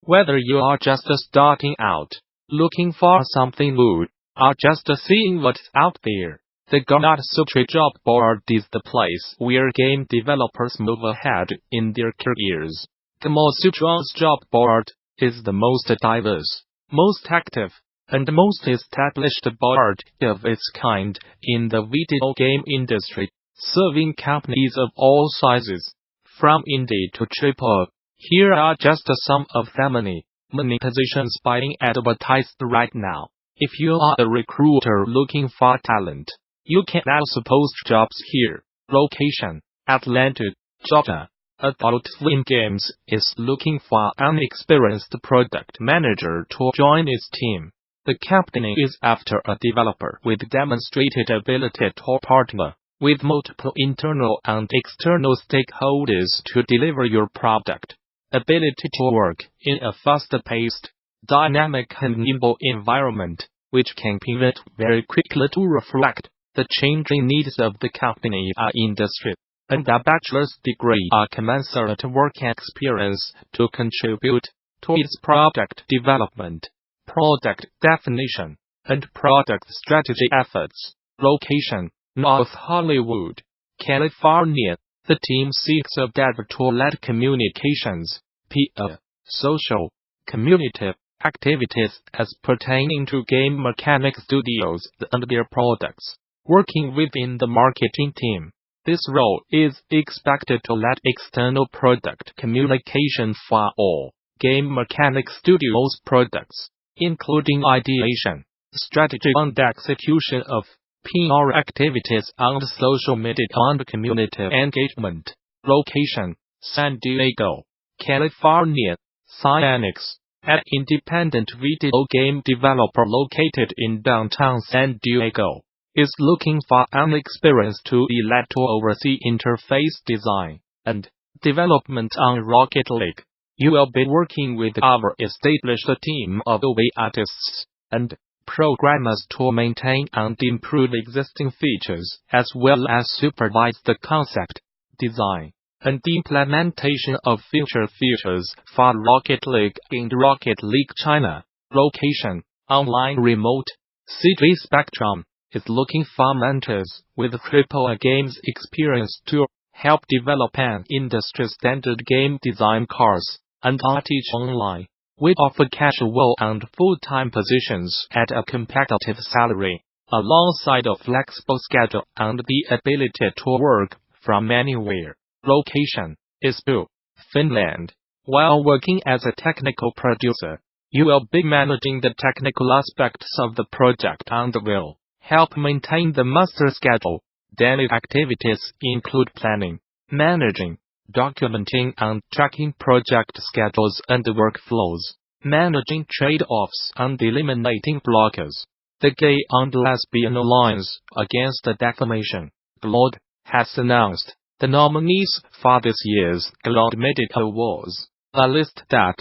Whether you are just starting out, looking for something new, or just seeing what's out there, the Gamasutra job board is the place where game developers move ahead in their careers. Gamasutra's job board is the most diverse, most active, and most established board of its kind in the video game industry, serving companies of all sizes, from indie to AAA. Here are just some of the many positions being advertised right now. If you are a recruiter looking for talent, you can also post jobs here. Location: Atlanta, Georgia. Adult Swim Games is looking for an experienced product manager to join its team. The company is after a developer with demonstrated ability to partner with multiple internal and external stakeholders to deliver your product. Ability to work in a fast-paced, dynamic and nimble environment, which can pivot very quickly to reflect the changing needs of the company or industry, and a bachelor's degree or commensurate work experience to contribute to its product development, product definition, and product strategy efforts. Location: North Hollywood, California. The team seeks a dev to lead communications, PR, social, community activities as pertaining to game mechanic studios and their products, working within the marketing team. This role is expected to lead external product communication for all game mechanic studios products, including ideation, strategy and execution of PR activities and social media and community engagement. Location: San Diego, California. Psyonix, an independent video game developer located in downtown San Diego, is looking for an experience to be led to oversee interface design and development on Rocket League. You will be working with our established team of OV artists and programmers to maintain and improve existing features, as well as supervise the concept, design, and implementation of future features for Rocket League and Rocket League China. Location: Online remote. CG Spectrum is looking for mentors with AAA games experience to help develop an industry-standard game design course and teach online. We offer casual and full-time positions at a competitive salary, alongside a flexible schedule and the ability to work from anywhere. Location: Espoo, Finland. While working as a technical producer, you will be managing the technical aspects of the project and will help maintain the master schedule. Daily activities include planning, managing, documenting and tracking project schedules and workflows, managing trade-offs and eliminating blockers. The Gay and Lesbian Alliance Against Defamation, GLAAD, has announced the nominees for this year's GLAAD Media Awards, a list that,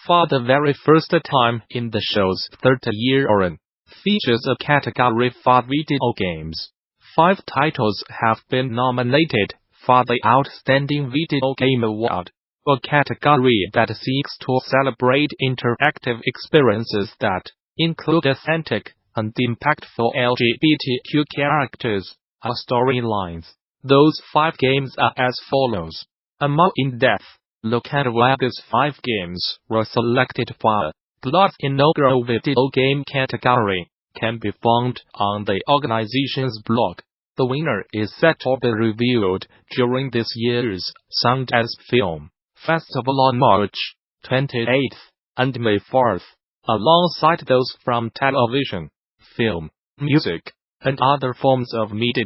for the very first time in the show's 30-year run, features a category for video games. 5 titles have been nominated for the Outstanding Video Game Award, a category that seeks to celebrate interactive experiences that include authentic and impactful LGBTQ characters or storylines. Those 5 games are as follows. A more in-depth look at why these 5 games were selected for GLAAD's inaugural video game category can be found on the organization's blog. The winner is set to be revealed during this year's Sundance Film Festival on March 28th and May 4th, alongside those from television, film, music, and other forms of media.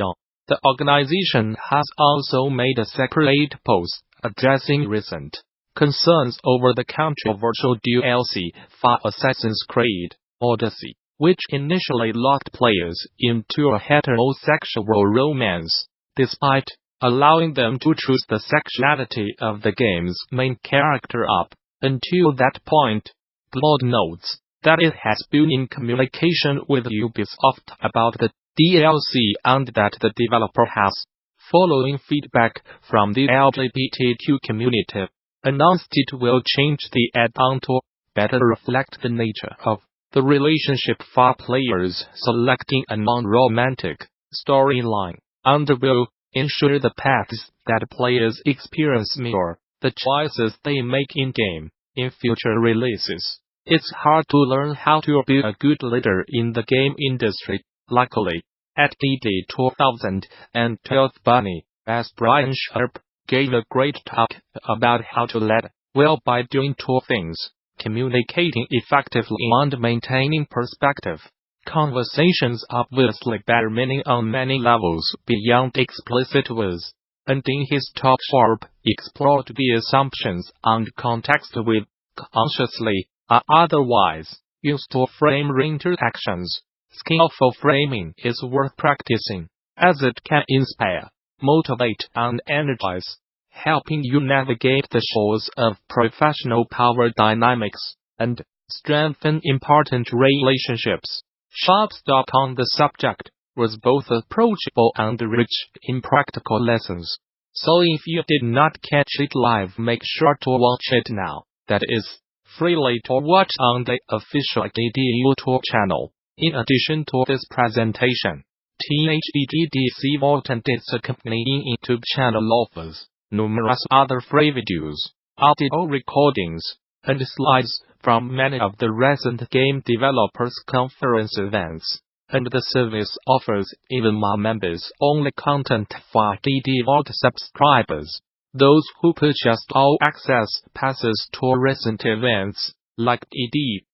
The organization has also made a separate post addressing recent concerns over the controversial DLC for Assassin's Creed Odyssey, which initially locked players into a heterosexual romance, despite allowing them to choose the sexuality of the game's main character up until that point. GLAAD notes that it has been in communication with Ubisoft about the DLC and that the developer has, following feedback from the LGBTQ community, announced it will change the add-on to better reflect the nature of the relationship for players. Selecting a non-romantic storyline will ensure the paths that players experience mirror the choices they make in-game. In future releases, it's hard to learn how to be a good leader in the game industry. Luckily, at DD 2012, Bunny, as Brian Sharp, gave a great talk about how to lead well by doing two things: communicating effectively and maintaining perspective. Conversations obviously bear meaning on many levels beyond explicit words, and in his talk Sharp explored the assumptions and context we consciously or otherwise use to frame interactions. Skillful framing is worth practicing, as it can inspire, motivate, and energize, helping you navigate the shores of professional power dynamics and strengthen important relationships. Sharp's talk on the subject was both approachable and rich in practical lessons. So if you did not catch it live, make sure to watch it now. That is, freely to watch on the official DD YouTube channel. In addition to this presentation, THEGDC Vault and its accompanying YouTube channel offers numerous other free videos, audio recordings, and slides from many of the recent Game Developers Conference events, and the service offers even more members-only content for DD Vault subscribers. Those who purchased all-access passes to recent events, like DD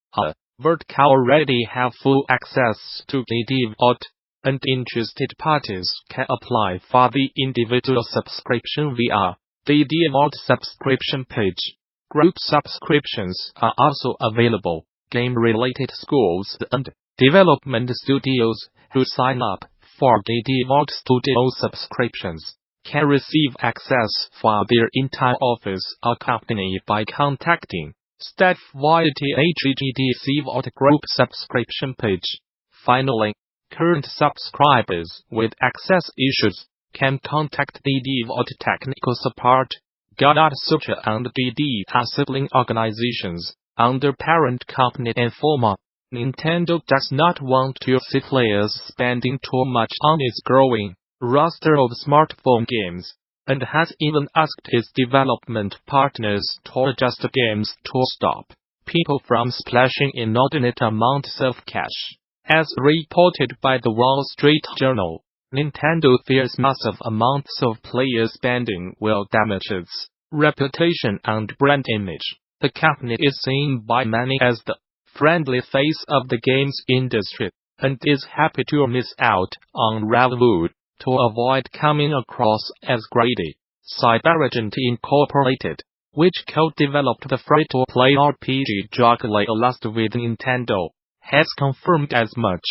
Vault, already have full access to DD Vault, and interested parties can apply for the individual subscription via DD Vault subscription page. Group subscriptions are also available. Game-related schools and development studios who sign up for DD Vault Studio subscriptions can receive access for their entire office or company by contacting staff via THEGDC Vault Group subscription page. Finally, current subscribers with access issues can contact DD Vault technical support. Gamasutra and DD are sibling organizations under parent company Informa. Nintendo does not want to see players spending too much on its growing roster of smartphone games, and has even asked its development partners to adjust games to stop people from splashing inordinate amounts of cash. As reported by the Wall Street Journal, Nintendo fears massive amounts of player spending will damage its reputation and brand image. The company is seen by many as the friendly face of the games industry, and is happy to miss out on revenue to avoid coming across as greedy. Cyberagent Incorporated, which co-developed the free-to-play RPG Dragula Lost with Nintendo, has confirmed as much.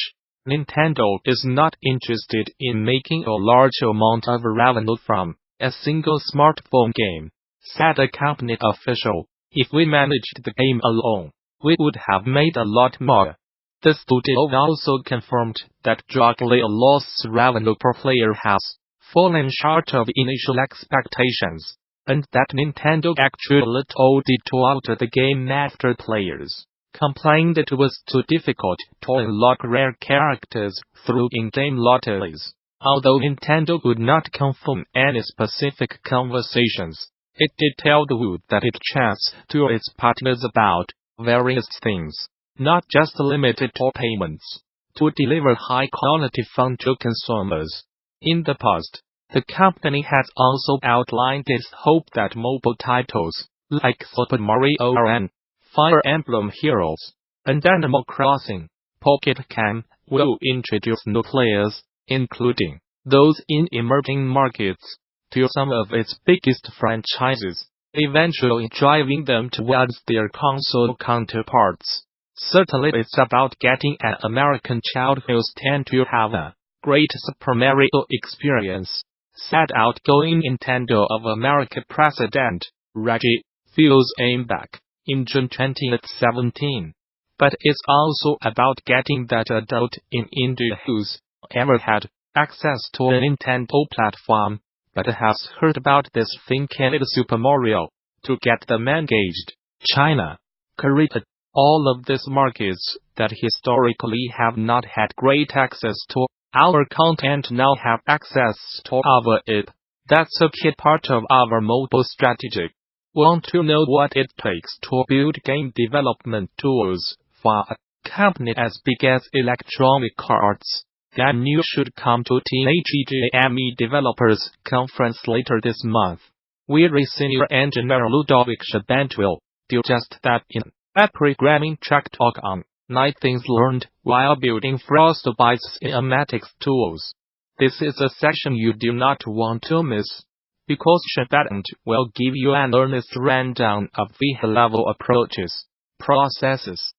Nintendo is not interested in making a large amount of revenue from a single smartphone game, said a company official. If we managed the game alone, we would have made a lot more. The studio also confirmed that Dragula Lost's revenue per player has fallen short of initial expectations, and that Nintendo actually told it to alter the game after players complained it was too difficult to unlock rare characters through in-game lotteries. Although Nintendo would not confirm any specific conversations, it did tell the Wood that it chats to its partners about various things, not just limited to payments, to deliver high-quality fun to consumers. In the past, the company has also outlined its hope that mobile titles, like Super Mario Run, Fire Emblem Heroes, and Animal Crossing Pocket Camp, will introduce new players, including those in emerging markets, to some of its biggest franchises, eventually driving them towards their console counterparts. Certainly it's about getting an American child who stands to have a great Super Mario experience, said outgoing Nintendo of America President Reggie Fils-Aimback in June 2017. But it's also about getting that adult in India who's ever had access to a Nintendo platform, but has heard about this thing called Super Mario, to get them engaged. China, Korea, All of these markets that historically have not had great access to our content now have access to it. That's a key part of our mobile strategy. Want to know what it takes to build game development tools for a company as big as Electronic Arts? Then you should come to TAGGAME Developers Conference later this month. We're senior engineer Ludovic Chabant will do just that in a programming track talk on 9 things learned while building Frostbite's cinematics tools. This is a session you do not want to miss, because Chabant will give you an earnest rundown of the high-level approaches, processes,